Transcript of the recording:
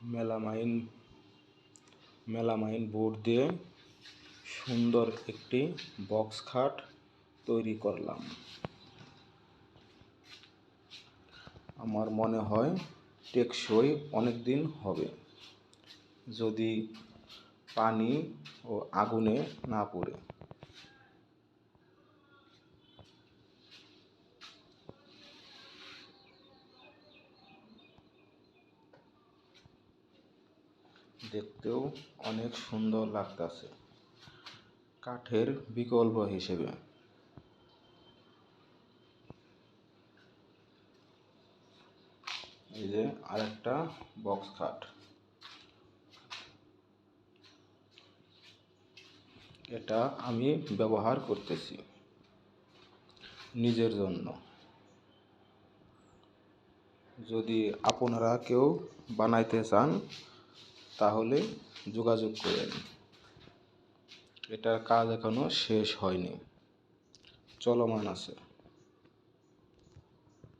Melamine melamine board দিয়ে সুন্দর একটি বক্স খাট তৈরি করলাম। আমার মনে হয় টেকসই অনেক দিন হবে, যদি পানি ও আগুনে না পড়ে। দেখতেও অনেক সুন্দর লাগতেছে কাঠের বিকল্প হিসেবে। এই যে আরেকটা বক্স খাট, এটা আমি ব্যবহার করতেছি নিজের জন্য। যদি আপনারা কেউ বানাইতে চান তাহলে যোগাযোগ করেন। এটার কাজ এখনো শেষ হয়নি, চলমান আছে।